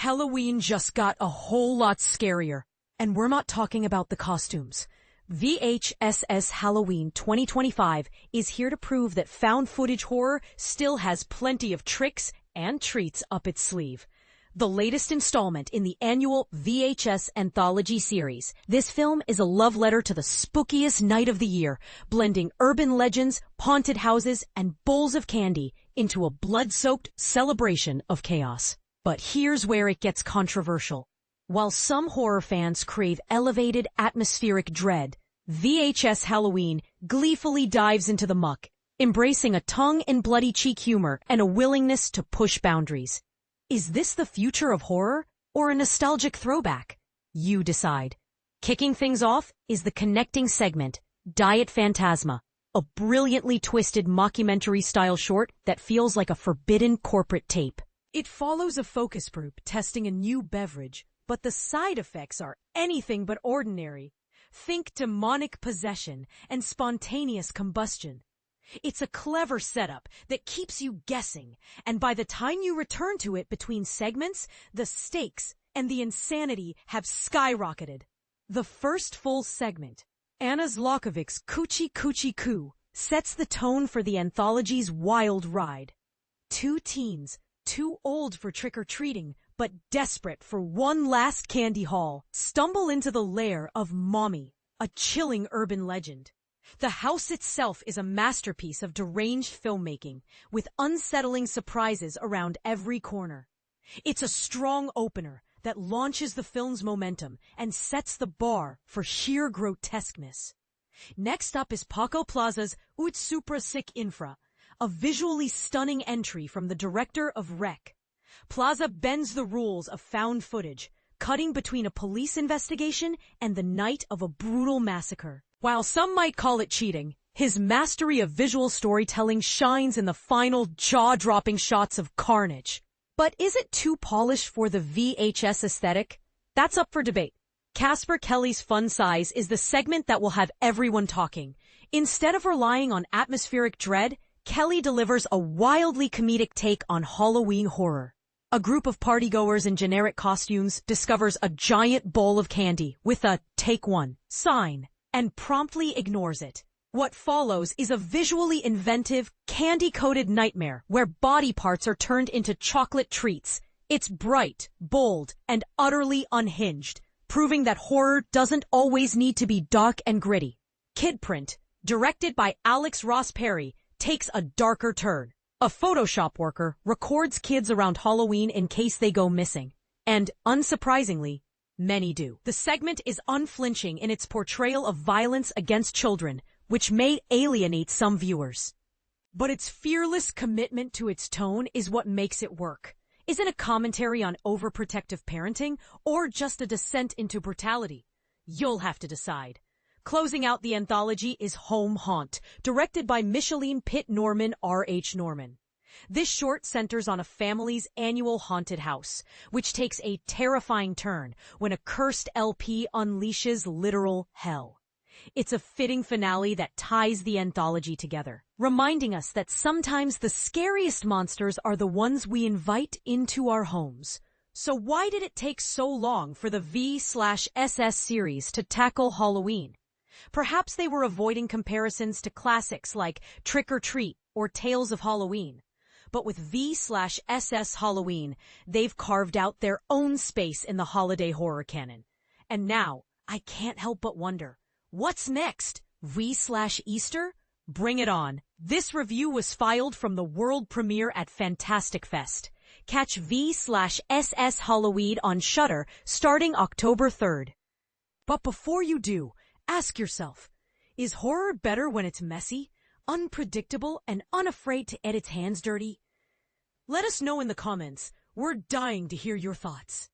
Halloween just got a whole lot scarier. And we're not talking about the costumes. VHS's Halloween 2025 is here to prove that found footage horror still has plenty of tricks and treats up its sleeve. The latest installment in the annual VHS Anthology series, this film is a love letter to the spookiest night of the year, blending urban legends, haunted houses, and bowls of candy into a blood-soaked celebration of chaos. But here's where it gets controversial. While some horror fans crave elevated atmospheric dread, VHS Halloween gleefully dives into the muck, embracing a tongue-in-bloody-cheek humor and a willingness to push boundaries. Is this the future of horror, or a nostalgic throwback? You decide. Kicking things off is the connecting segment, Diet Phantasma, a brilliantly twisted mockumentary-style short that feels like a forbidden corporate tape. It follows a focus group testing a new beverage, but the side effects are anything but ordinary. Think demonic possession and spontaneous combustion. It's a clever setup that keeps you guessing, and by the time you return to it between segments, the stakes and the insanity have skyrocketed. The first full segment, Anna Zlokovic's Coochie Coochie Coo, sets the tone for the anthology's wild ride. Two teens, too old for trick-or-treating, but desperate for one last candy haul, stumble into the lair of Mommy, a chilling urban legend. The house itself is a masterpiece of deranged filmmaking, with unsettling surprises around every corner. It's a strong opener that launches the film's momentum and sets the bar for sheer grotesqueness. Next up is Paco Plaza's Supra Infra, a visually stunning entry from the director of Rec. Plaza bends the rules of found footage, cutting between a police investigation and the night of a brutal massacre. While some might call it cheating, his mastery of visual storytelling shines in the final jaw-dropping shots of carnage. But is it too polished for the VHS aesthetic? That's up for debate. Casper Kelly's Fun Size is the segment that will have everyone talking. Instead of relying on atmospheric dread, Kelly delivers a wildly comedic take on Halloween horror. A group of partygoers in generic costumes discovers a giant bowl of candy with a "Take One" sign and promptly ignores it. What follows is a visually inventive, candy-coated nightmare where body parts are turned into chocolate treats. It's bright, bold, and utterly unhinged, proving that horror doesn't always need to be dark and gritty. Kidprint, directed by Alex Ross Perry, takes a darker turn. A Photoshop worker records kids around Halloween in case they go missing. And, unsurprisingly, many do. The segment is unflinching in its portrayal of violence against children, which may alienate some viewers. But its fearless commitment to its tone is what makes it work. Is it a commentary on overprotective parenting, or just a descent into brutality? You'll have to decide. Closing out the anthology is Home Haunt, directed by Micheline Pitt-Norman R.H. Norman. This short centers on a family's annual haunted house, which takes a terrifying turn when a cursed LP unleashes literal hell. It's a fitting finale that ties the anthology together, reminding us that sometimes the scariest monsters are the ones we invite into our homes. So why did it take so long for the V/SS series to tackle Halloween? Perhaps they were avoiding comparisons to classics like Trick or Treat or Tales of Halloween. But with V/SS Halloween, they've carved out their own space in the holiday horror canon. And now, I can't help but wonder, what's next? V/Easter? Bring it on. This review was filed from the world premiere at Fantastic Fest. Catch V/SS Halloween on Shudder starting October 3rd. But before you do, ask yourself, is horror better when it's messy, unpredictable, and unafraid to get its hands dirty? Let us know in the comments. We're dying to hear your thoughts.